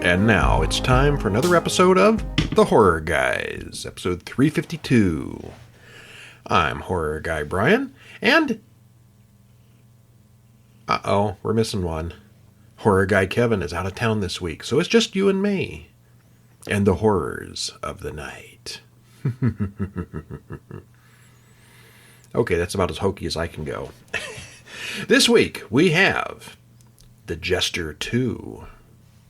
And now it's time for another episode of The Horror Guys, episode 352. I'm Horror Guy Brian, and... we're missing one. Horror Guy Kevin is out of town this week, so it's just you and me. And the horrors of the night. Okay, that's about as hokey as I can go. This week, we have The Jester 2.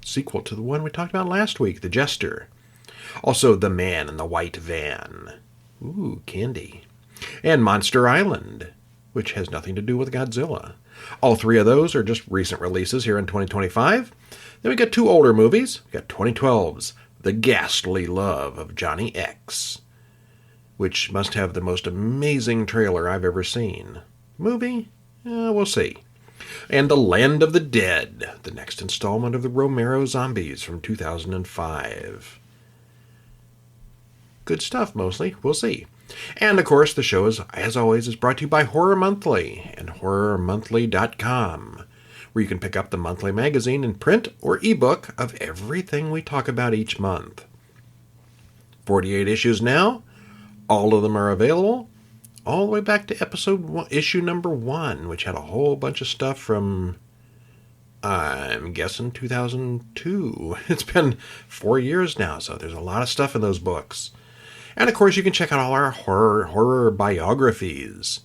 Sequel to the one we talked about last week, The Jester. Also, The Man in the White Van. Ooh, candy. And Monster Island, which has nothing to do with Godzilla. All three of those are just recent releases here in 2025. Then we got two older movies. We got 2012's The Ghastly Love of Johnny X, which must have the most amazing trailer I've ever seen. Movie? We'll see. And The Land of the Dead, the next installment of the Romero Zombies from 2005. Good stuff, mostly. We'll see. And, of course, the show, as always, is brought to you by Horror Monthly and HorrorMonthly.com, where you can pick up the monthly magazine in print or ebook of everything we talk about each month. 48 issues now. All of them are available all the way back to issue number 1, which had a whole bunch of stuff from, I'm guessing, 2002. It's been 4 years now, so there's a lot of stuff in those books. And, of course, you can check out all our horror biographies.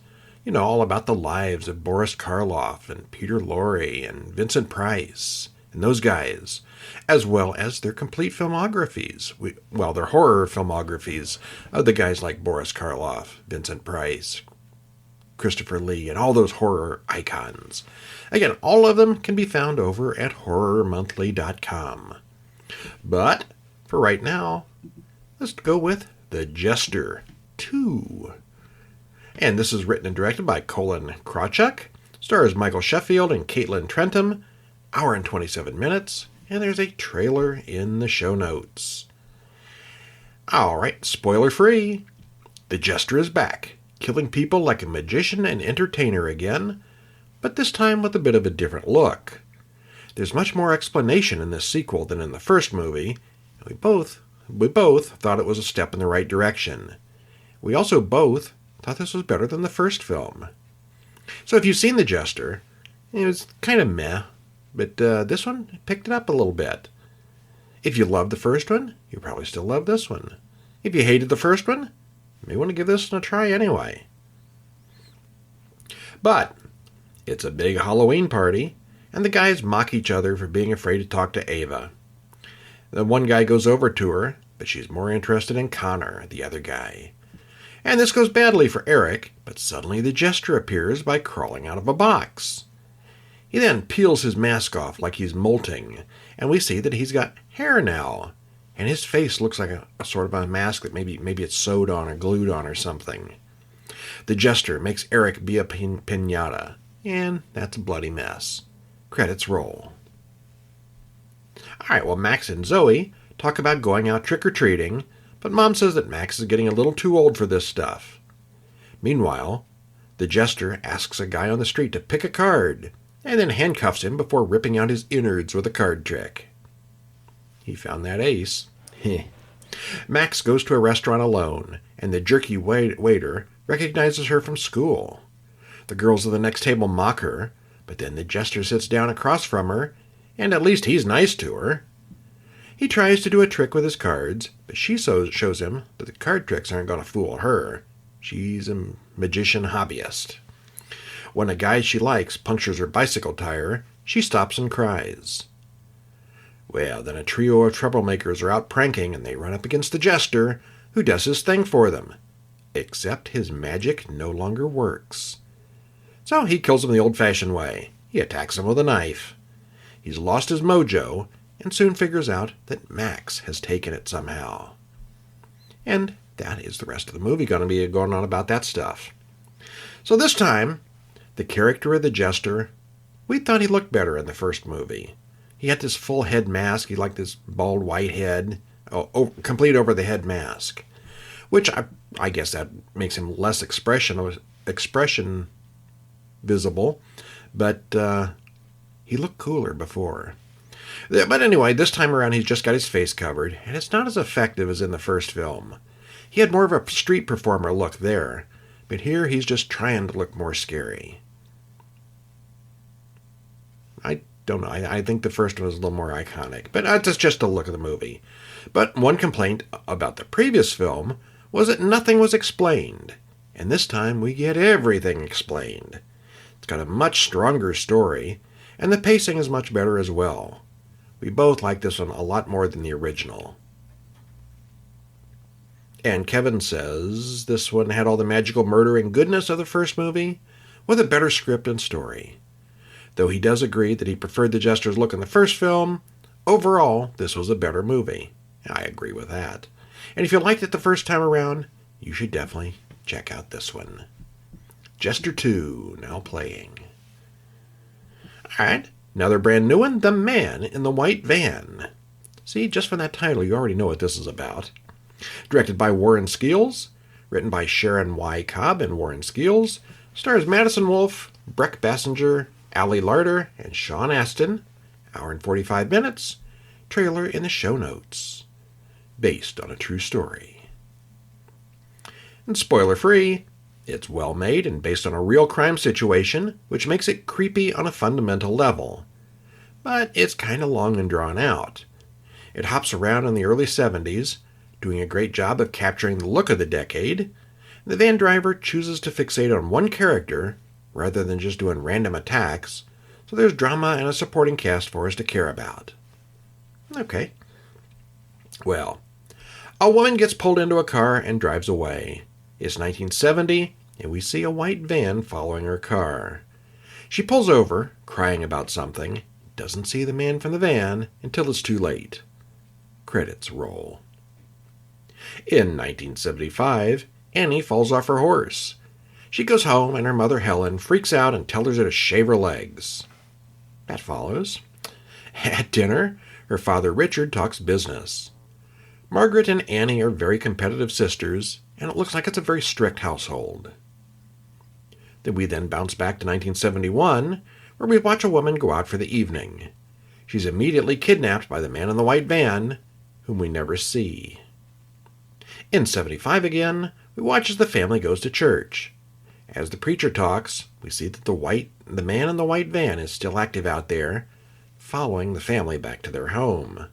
You know, all about the lives of Boris Karloff and Peter Lorre and Vincent Price and those guys, as well as their complete filmographies. Their horror filmographies of the guys like Boris Karloff, Vincent Price, Christopher Lee, and all those horror icons. Again, all of them can be found over at HorrorMonthly.com. But, for right now, let's go with The Jester 2. And this is written and directed by Colin KrawChuk, stars Michael Sheffield and Kaitlyn Trentham, hour and 27 minutes, and there's a trailer in the show notes. Alright, spoiler free. The Jester is back, killing people like a magician and entertainer again, but this time with a bit of a different look. There's much more explanation in this sequel than in the first movie, and we both thought it was a step in the right direction. We also both thought this was better than the first film. So if you've seen The Jester, it was kind of meh, but this one picked it up a little bit. If you loved the first one, you probably still love this one. If you hated the first one, you may want to give this one a try anyway. But it's a big Halloween party, and the guys mock each other for being afraid to talk to Ava. The one guy goes over to her, but she's more interested in Connor, the other guy. And this goes badly for Eric, but suddenly the Jester appears by crawling out of a box. He then peels his mask off like he's molting, and we see that he's got hair now, and his face looks like a sort of a mask that maybe it's sewed on or glued on or something. The Jester makes Eric be a pinata, and that's a bloody mess. Credits roll. Alright, well, Max and Zoe talk about going out trick-or-treating, but Mom says that Max is getting a little too old for this stuff. Meanwhile, the Jester asks a guy on the street to pick a card, and then handcuffs him before ripping out his innards with a card trick. He found that ace. Max goes to a restaurant alone, and the jerky waiter recognizes her from school. The girls at the next table mock her, but then the Jester sits down across from her, and at least he's nice to her. He tries to do a trick with his cards, but she shows him that the card tricks aren't going to fool her. She's a magician hobbyist. When a guy she likes punctures her bicycle tire, she stops and cries. Well, then a trio of troublemakers are out pranking, and they run up against the Jester, who does his thing for them. Except his magic no longer works. So he kills them the old-fashioned way. He attacks them with a knife. He's lost his mojo, and soon figures out that Max has taken it somehow. And that is the rest of the movie going to be going on about that stuff. So this time, the character of the Jester, we thought he looked better in the first movie. He had this full head mask. He liked this bald white head, complete over the head mask, which I guess that makes him less expression visible, but he looked cooler before. But anyway, this time around he's just got his face covered, and it's not as effective as in the first film. He had more of a street performer look there, but here he's just trying to look more scary. I don't know. I think the first one was a little more iconic, but that's just a look of the movie. But one complaint about the previous film was that nothing was explained, and this time we get everything explained. It's got a much stronger story, and the pacing is much better as well. We both like this one a lot more than the original. And Kevin says this one had all the magical murder and goodness of the first movie, with a better script and story. Though he does agree that he preferred the Jester's look in the first film, overall, this was a better movie. I agree with that. And if you liked it the first time around, you should definitely check out this one. Jester 2, now playing. Alright, another brand new one, The Man in the White Van. See, just from that title, you already know what this is about. Directed by Warren Skeels, written by Sharon Y. Cobb and Warren Skeels, stars Madison Wolfe, Breck Bassinger, Ali Larter, and Sean Astin. Hour and 45 minutes. Trailer in the show notes. Based on a true story. And spoiler free, it's well made and based on a real crime situation, which makes it creepy on a fundamental level. But it's kind of long and drawn out. It hops around in the early 70s, doing a great job of capturing the look of the decade. The van driver chooses to fixate on one character rather than just doing random attacks, so there's drama and a supporting cast for us to care about. Okay. Well, a woman gets pulled into a car and drives away. It's 1970, and we see a white van following her car. She pulls over, crying about something, doesn't see the man from the van until it's too late. Credits roll. In 1975, Annie falls off her horse. She goes home, and her mother Helen freaks out and tells her to shave her legs. That follows. At dinner, her father Richard talks business. Margaret and Annie are very competitive sisters, and it looks like it's a very strict household. We then bounce back to 1971, where we watch a woman go out for the evening. She's immediately kidnapped by the man in the white van, whom we never see. In 75 again, we watch as the family goes to church. As the preacher talks, we see that the man in the white van is still active out there, following the family back to their home.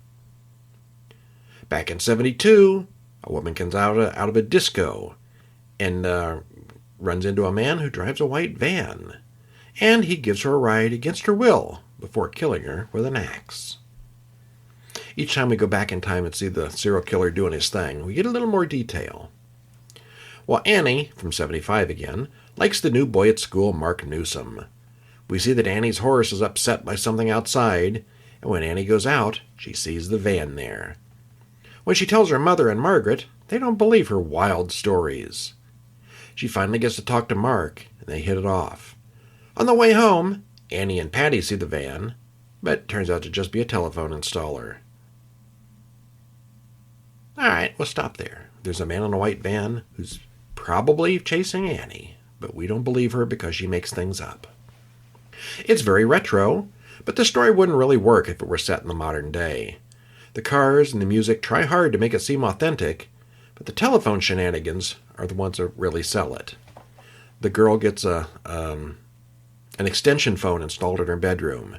Back in 72, a woman comes out of a disco and runs into a man who drives a white van, and he gives her a ride against her will before killing her with an axe. Each time we go back in time and see the serial killer doing his thing, we get a little more detail. While Annie, from 75 again, likes the new boy at school, Mark Newsom. We see that Annie's horse is upset by something outside, and when Annie goes out, she sees the van there. When she tells her mother and Margaret, they don't believe her wild stories. She finally gets to talk to Mark, and they hit it off. On the way home, Annie and Patty see the van, but it turns out to just be a telephone installer. Alright, we'll stop there. There's a man in a white van who's probably chasing Annie, but we don't believe her because she makes things up. It's very retro, but the story wouldn't really work if it were set in the modern day. The cars and the music try hard to make it seem authentic, but the telephone shenanigans are the ones that really sell it. The girl gets an extension phone installed in her bedroom,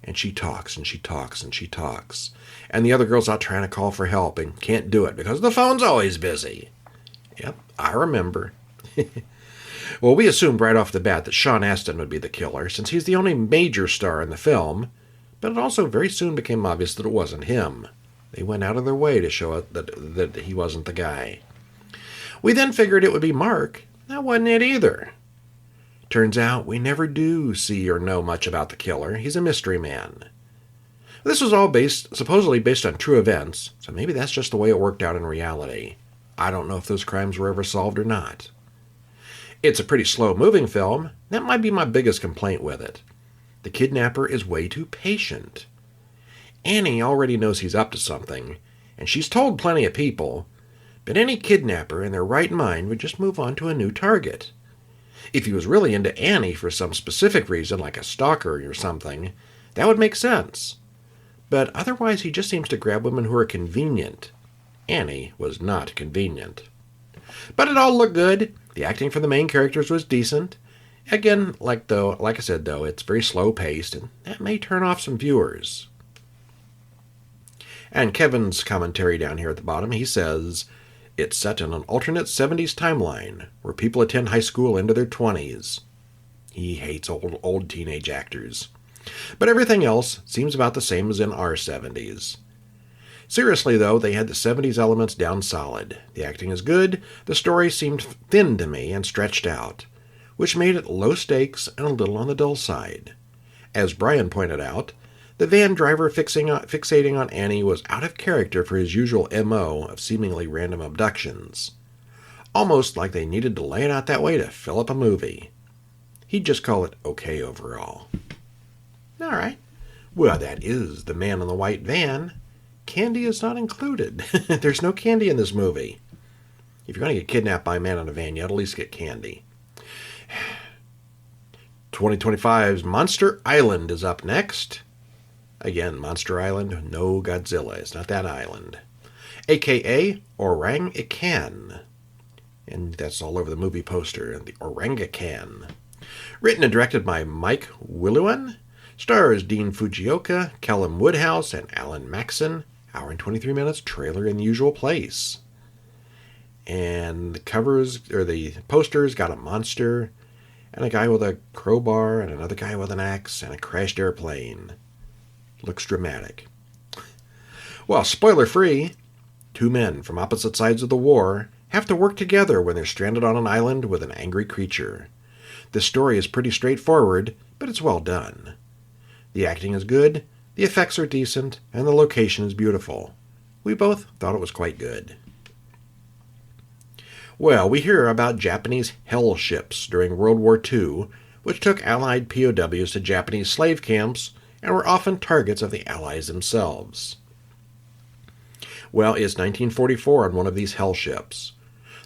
and she talks and she talks and she talks. And the other girl's out trying to call for help and can't do it because the phone's always busy. Yep, I remember. Well, we assumed right off the bat that Sean Astin would be the killer, since he's the only major star in the film, but it also very soon became obvious that it wasn't him. They went out of their way to show it that he wasn't the guy. We then figured it would be Mark. That wasn't it either. Turns out we never do see or know much about the killer. He's a mystery man. This was all supposedly based on true events, so maybe that's just the way it worked out in reality. I don't know if those crimes were ever solved or not. It's a pretty slow-moving film. That might be my biggest complaint with it. The kidnapper is way too patient. Annie already knows he's up to something, and she's told plenty of people, but any kidnapper in their right mind would just move on to a new target. If he was really into Annie for some specific reason, like a stalker or something, that would make sense. but otherwise he just seems to grab women who are convenient. Annie was not convenient. But it all looked good. The acting for the main characters was decent. Again, like I said, it's very slow-paced, and that may turn off some viewers. And Kevin's commentary down here at the bottom, he says, it's set in an alternate 70s timeline, where people attend high school into their 20s. He hates old teenage actors. But everything else seems about the same as in our 70s. Seriously, though, they had the 70s elements down solid. The acting is good, the story seemed thin to me and stretched out, which made it low stakes and a little on the dull side. As Brian pointed out, the van driver fixating on Annie was out of character for his usual M.O. of seemingly random abductions. Almost like they needed to lay it out that way to fill up a movie. He'd just call it okay overall. All right. Well, that is The Man in the White Van. Candy is not included. There's no candy in this movie. If you're going to get kidnapped by a man in a van, you ought to at least get candy. 2025's Monster Island is up next. Again, Monster Island, no Godzilla. It's not that island. A.K.A. Orangutan. And that's all over the movie poster. The Orangutan. Written and directed by Mike Willuan. Stars Dean Fujioka, Callum Woodhouse, and Alan Maxon. Hour and 23 minutes, trailer in the usual place. And the posters got a monster, and a guy with a crowbar, and another guy with an axe, and a crashed airplane. Looks dramatic. Well, spoiler free, two men from opposite sides of the war have to work together when they're stranded on an island with an angry creature. This story is pretty straightforward, but it's well done. The acting is good, the effects are decent, and the location is beautiful. We both thought it was quite good. Well, we hear about Japanese hell ships during World War II, which took Allied POWs to Japanese slave camps and were often targets of the Allies themselves. Well, it's 1944 on one of these hell ships.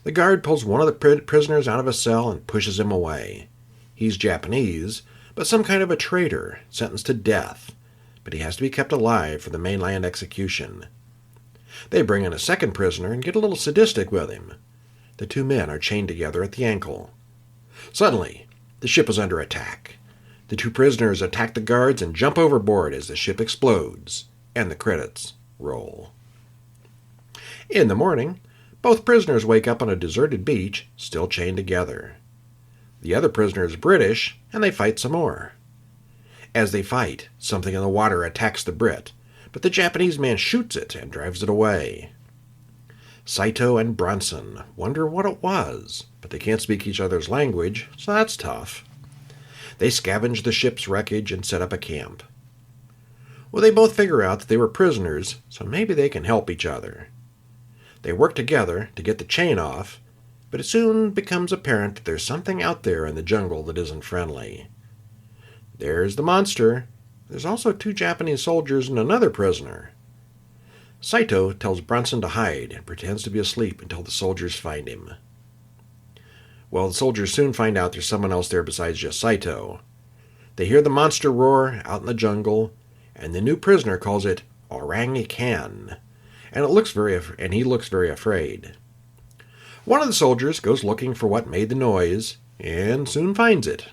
The guard pulls one of the prisoners out of a cell and pushes him away. He's Japanese, but some kind of a traitor, sentenced to death, but he has to be kept alive for the mainland execution. They bring in a second prisoner and get a little sadistic with him. The two men are chained together at the ankle. Suddenly, the ship is under attack. The two prisoners attack the guards and jump overboard as the ship explodes, and the credits roll. In the morning, both prisoners wake up on a deserted beach, still chained together. The other prisoner is British, and they fight some more. As they fight, something in the water attacks the Brit, but the Japanese man shoots it and drives it away. Saito and Bronson wonder what it was, but they can't speak each other's language, so that's tough. They scavenge the ship's wreckage and set up a camp. Well, they both figure out that they were prisoners, so maybe they can help each other. They work together to get the chain off, but it soon becomes apparent that there's something out there in the jungle that isn't friendly. There's the monster. There's also two Japanese soldiers and another prisoner. Saito tells Bronson to hide and pretends to be asleep until the soldiers find him. Well, the soldiers soon find out there's someone else there besides just Saito. They hear the monster roar out in the jungle, and the new prisoner calls it Orangutan, and he looks very afraid. One of the soldiers goes looking for what made the noise, and soon finds it.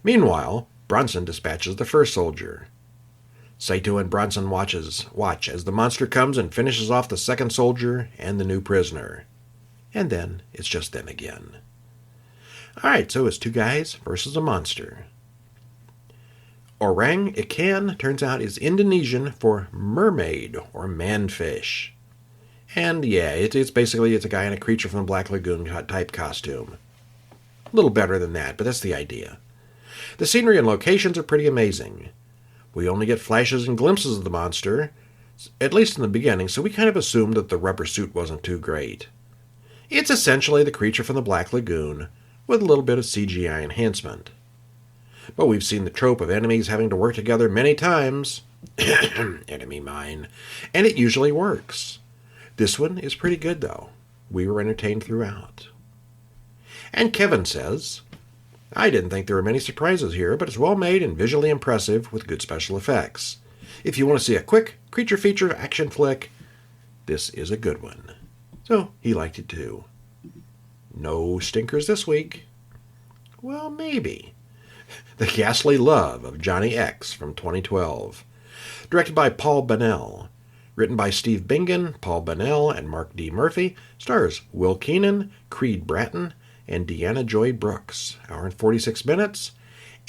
Meanwhile, Bronson dispatches the first soldier. Saito and Bronson watch as the monster comes and finishes off the second soldier and the new prisoner. And then it's just them again. Alright, so it's two guys versus a monster. Orangutan turns out is Indonesian for mermaid or manfish. And yeah, it's basically a guy in a Creature from the Black Lagoon type costume. A little better than that, but that's the idea. The scenery and locations are pretty amazing. We only get flashes and glimpses of the monster, at least in the beginning, so we kind of assumed that the rubber suit wasn't too great. It's essentially the Creature from the Black Lagoon, with a little bit of CGI enhancement. But we've seen the trope of enemies having to work together many times. Enemy mine. And it usually works. This one is pretty good, though. We were entertained throughout. And Kevin says, I didn't think there were many surprises here, but it's well made and visually impressive with good special effects. If you want to see a quick creature feature action flick, this is a good one. So he liked it too. No stinkers this week. Well, maybe. The Ghastly Love of Johnny X from 2012. Directed by Paul Bennell. Written by Steve Bingen, Paul Bennell, and Mark D. Murphy. Stars Will Keenan, Creed Bratton, and Deanna Joy Brooks. Hour and 46 minutes.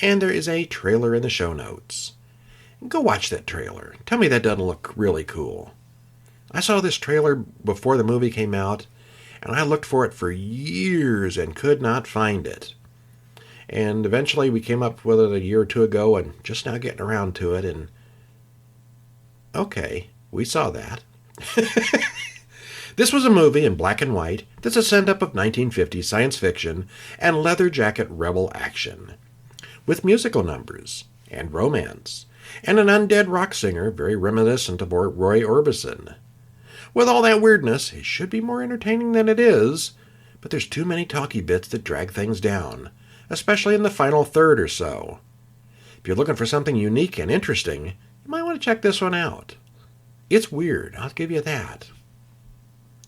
And there is a trailer in the show notes. Go watch that trailer. Tell me that doesn't look really cool. I saw this trailer before the movie came out, and I looked for it for years and could not find it. And eventually we came up with it a year or two ago and just now getting around to it, and okay, we saw that. This was a movie in black and white that's a send-up of 1950s science fiction and leather jacket rebel action, with musical numbers and romance, and an undead rock singer very reminiscent of Roy Orbison. With all that weirdness, it should be more entertaining than it is, but there's too many talky bits that drag things down, especially in the final third or so. If you're looking for something unique and interesting, you might want to check this one out. It's weird, I'll give you that.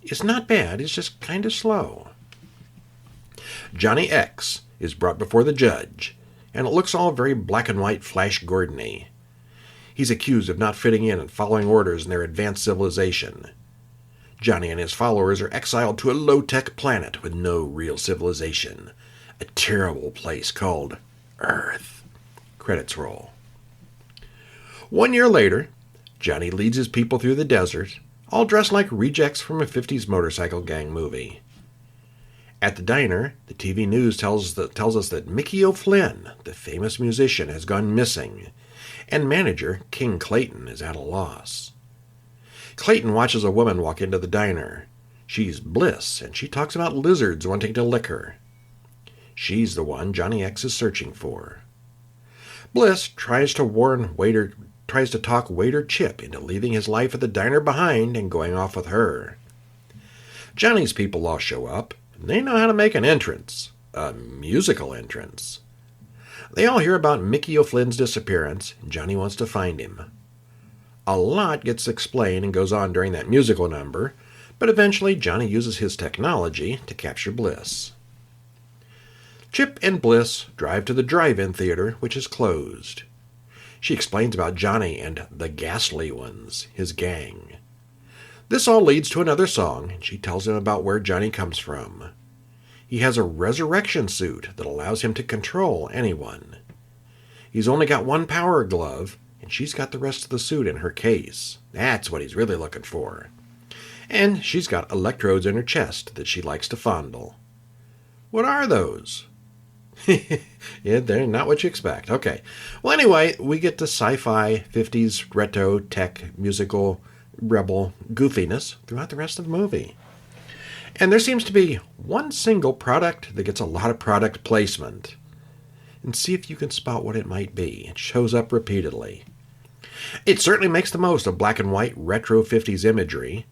It's not bad, it's just kind of slow. Johnny X is brought before the judge, and it looks all very black and white Flash Gordon-y. He's accused of not fitting in and following orders in their advanced civilization. Johnny and his followers are exiled to a low-tech planet with no real civilization. A terrible place called Earth. Credits roll. 1 year later, Johnny leads his people through the desert, all dressed like rejects from a 50s motorcycle gang movie. At the diner, the TV news tells us that Mickey O'Flynn, the famous musician, has gone missing, and manager King Kaitlyn is at a loss. Kaitlyn watches a woman walk into the diner. She's Bliss, and she talks about lizards wanting to lick her. She's the one Johnny X is searching for. Bliss tries to talk waiter Chip into leaving his life at the diner behind and going off with her. Johnny's people all show up, and they know how to make an entrance. A musical entrance. They all hear about Mickey O'Flynn's disappearance, and Johnny wants to find him. A lot gets explained and goes on during that musical number, but eventually Johnny uses his technology to capture Bliss. Chip and Bliss drive to the drive-in theater, which is closed. She explains about Johnny and the Ghastly Ones, his gang. This all leads to another song, and she tells him about where Johnny comes from. He has a resurrection suit that allows him to control anyone. He's only got one power glove, and she's got the rest of the suit in her case. That's what he's really looking for. And she's got electrodes in her chest that she likes to fondle. What are those? Yeah, they're not what you expect. Okay. Well, anyway, we get to sci-fi, 50s, retro, tech, musical, rebel goofiness throughout the rest of the movie. And there seems to be one single product that gets a lot of product placement. And see if you can spot what it might be. It shows up repeatedly. It certainly makes the most of black and white retro 50s imagery.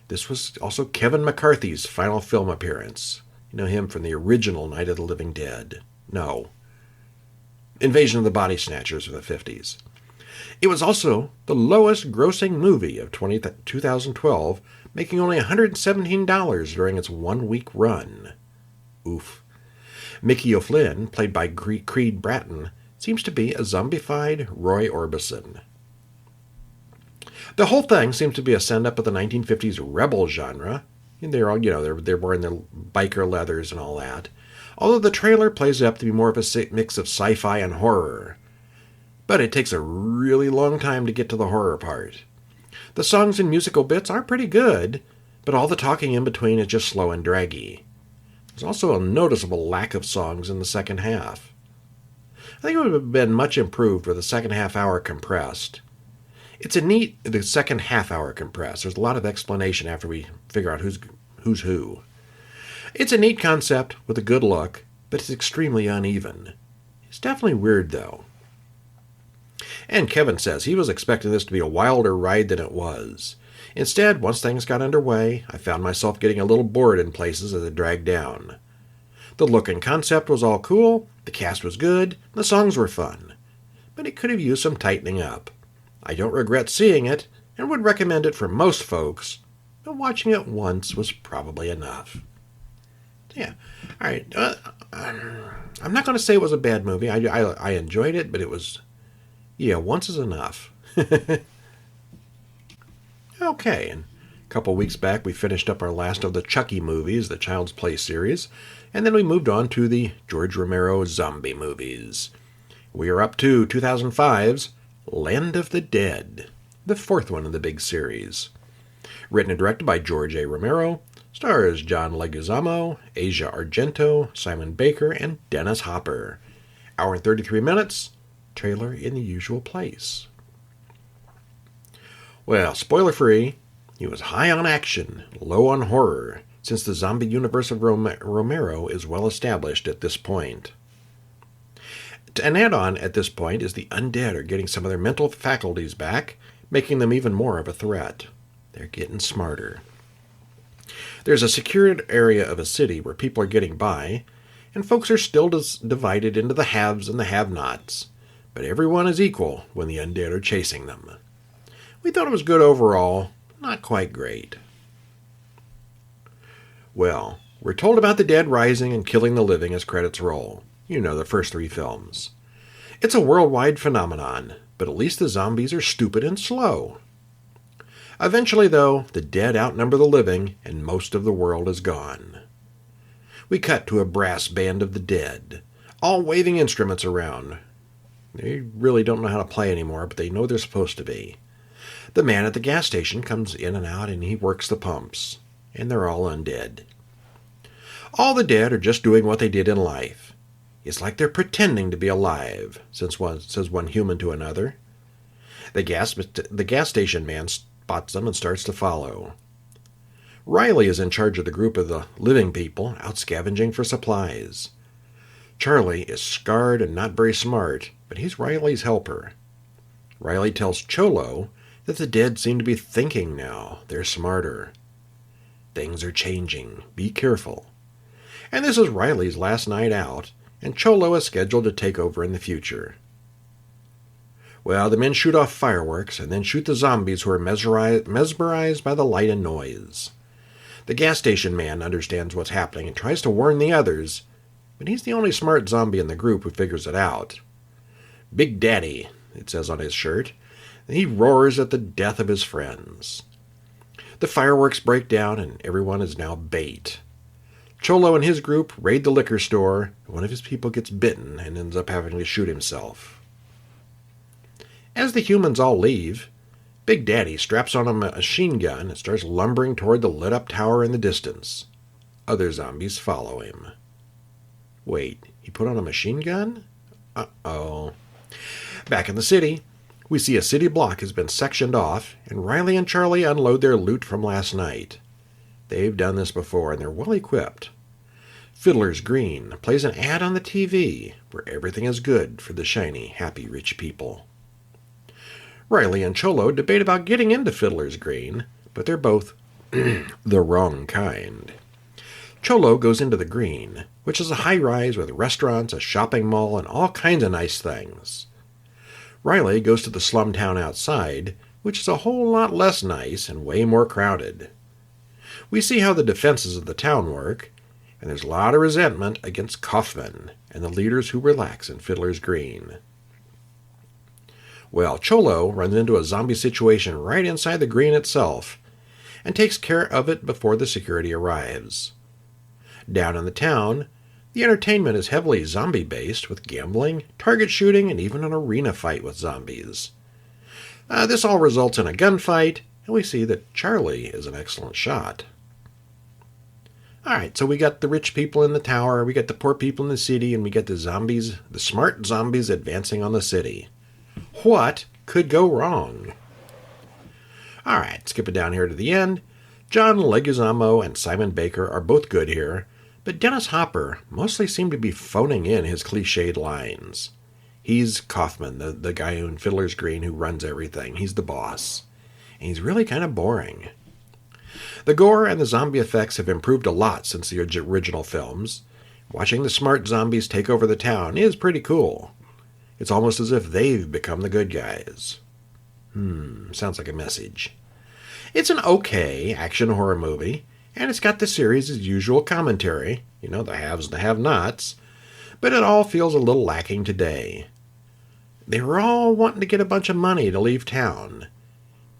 This was also Kevin McCarthy's final film appearance. You know him from the original Night of the Living Dead. No. Invasion of the Body Snatchers of the 50s. It was also the lowest grossing movie of 2012, making only $117 during its 1 week run. Oof. Mickey O'Flynn, played by Creed Bratton, seems to be a zombified Roy Orbison. The whole thing seems to be a send-up of the 1950s rebel genre. And they're all, they're wearing their biker leathers and all that. Although the trailer plays it up to be more of a mix of sci-fi and horror. But it takes a really long time to get to the horror part. The songs and musical bits are pretty good, but all the talking in between is just slow and draggy. There's also a noticeable lack of songs in the second half. I think it would have been much improved with the second half hour compressed. The second half hour compressed. There's a lot of explanation after we figure out who's who. It's a neat concept with a good look, but it's extremely uneven. It's definitely weird, though. And Kevin says he was expecting this to be a wilder ride than it was. Instead, once things got underway, I found myself getting a little bored in places as it dragged down. The look and concept was all cool, the cast was good, and the songs were fun. But it could have used some tightening up. I don't regret seeing it and would recommend it for most folks, but watching it once was probably enough. Yeah. All right. I'm not going to say it was a bad movie. I enjoyed it, but it was, once is enough. Okay, and a couple weeks back we finished up our last of the Chucky movies, the Child's Play series, and then we moved on to the George Romero zombie movies. We are up to 2005's Land of the Dead, the fourth one in the big series. Written and directed by George A. Romero, stars John Leguizamo, Asia Argento, Simon Baker, and Dennis Hopper. Hour and 33 minutes, trailer in the usual place. Well, spoiler-free, he was high on action, low on horror, since the zombie universe of Romero is well established at this point. An add-on at this point is the undead are getting some of their mental faculties back, making them even more of a threat. They're getting smarter. There's a secured area of a city where people are getting by, and folks are still divided into the haves and the have-nots, but everyone is equal when the undead are chasing them. We thought it was good overall, not quite great. Well, we're told about the dead rising and killing the living as credits roll. The first three films. It's a worldwide phenomenon, but at least the zombies are stupid and slow. Eventually, though, the dead outnumber the living, and most of the world is gone. We cut to a brass band of the dead, all waving instruments around. They really don't know how to play anymore, but they know they're supposed to be. The man at the gas station comes in and out, and he works the pumps, and they're all undead. All the dead are just doing what they did in life. It's like they're pretending to be alive, says one human to another. The gas station man spots them and starts to follow. Riley is in charge of the group of the living people, out scavenging for supplies. Charlie is scarred and not very smart, but he's Riley's helper. Riley tells Cholo that the dead seem to be thinking now. They're smarter. Things are changing. Be careful. And this is Riley's last night out, and Cholo is scheduled to take over in the future. Well, the men shoot off fireworks and then shoot the zombies who are mesmerized by the light and noise. The gas station man understands what's happening and tries to warn the others, but he's the only smart zombie in the group who figures it out. Big Daddy, it says on his shirt. He roars at the death of his friends. The fireworks break down and everyone is now bait. Cholo and his group raid the liquor store. One of his people gets bitten and ends up having to shoot himself. As the humans all leave, Big Daddy straps on a machine gun and starts lumbering toward the lit-up tower in the distance. Other zombies follow him. Wait, he put on a machine gun? Uh-oh. Back in the city, we see a city block has been sectioned off, and Riley and Charlie unload their loot from last night. They've done this before, and they're well equipped. Fiddler's Green plays an ad on the TV, where everything is good for the shiny, happy, rich people. Riley and Cholo debate about getting into Fiddler's Green, but they're both the wrong kind. Cholo goes into the Green, which is a high-rise with restaurants, a shopping mall, and all kinds of nice things. Riley goes to the slum town outside, which is a whole lot less nice and way more crowded. We see how the defenses of the town work, and there's a lot of resentment against Kaufman and the leaders who relax in Fiddler's Green. Well, Cholo runs into a zombie situation right inside the Green itself, and takes care of it before the security arrives. Down in the town, the entertainment is heavily zombie-based, with gambling, target shooting, and even an arena fight with zombies. This all results in a gunfight, and we see that Charlie is an excellent shot. Alright, so we got the rich people in the tower, we got the poor people in the city, and we get the zombies, the smart zombies advancing on the city. What could go wrong? Alright, skipping down here to the end. John Leguizamo and Simon Baker are both good here, but Dennis Hopper mostly seemed to be phoning in his cliched lines. He's Kaufman, the guy in Fiddler's Green who runs everything. He's the boss. And he's really kind of boring. The gore and the zombie effects have improved a lot since the original films. Watching the smart zombies take over the town is pretty cool. It's almost as if they've become the good guys. Sounds like a message. It's an okay action horror movie, and it's got the series' usual commentary, the haves and the have-nots, but it all feels a little lacking today. They were all wanting to get a bunch of money to leave town.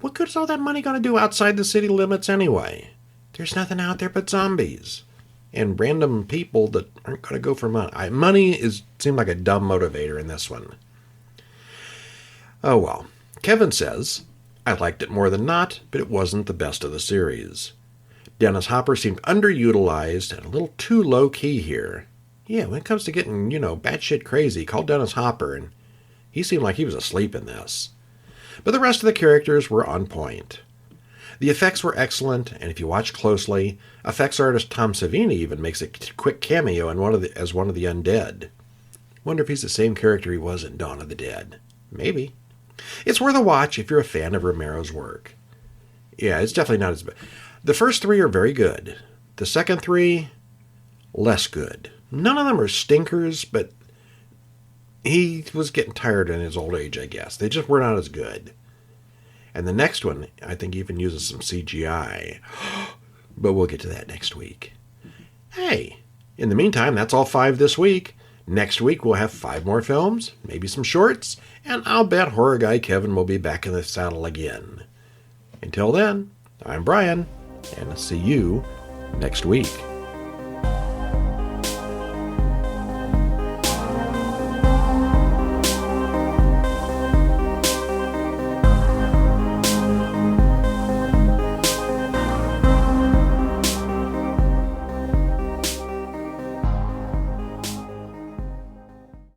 What good is all that money going to do outside the city limits anyway? There's nothing out there but zombies and random people that aren't going to go for money. Money seemed like a dumb motivator in this one. Oh well. Kevin says, I liked it more than not, but it wasn't the best of the series. Dennis Hopper seemed underutilized and a little too low-key here. Yeah, when it comes to getting, batshit crazy, call Dennis Hopper, and he seemed like he was asleep in this. But the rest of the characters were on point. The effects were excellent, and if you watch closely, effects artist Tom Savini even makes a quick cameo as one of the undead. Wonder if he's the same character he was in Dawn of the Dead. Maybe. It's worth a watch if you're a fan of Romero's work. Yeah, it's definitely not as bad. The first 3 are very good. The second 3, less good. None of them are stinkers, but he was getting tired in his old age, I guess. They just were not as good. And the next one, I think, even uses some CGI. But we'll get to that next week. Hey, in the meantime, that's all 5 this week. Next week, we'll have 5 more films, maybe some shorts, and I'll bet Horror Guy Kevin will be back in the saddle again. Until then, I'm Brian, and see you next week.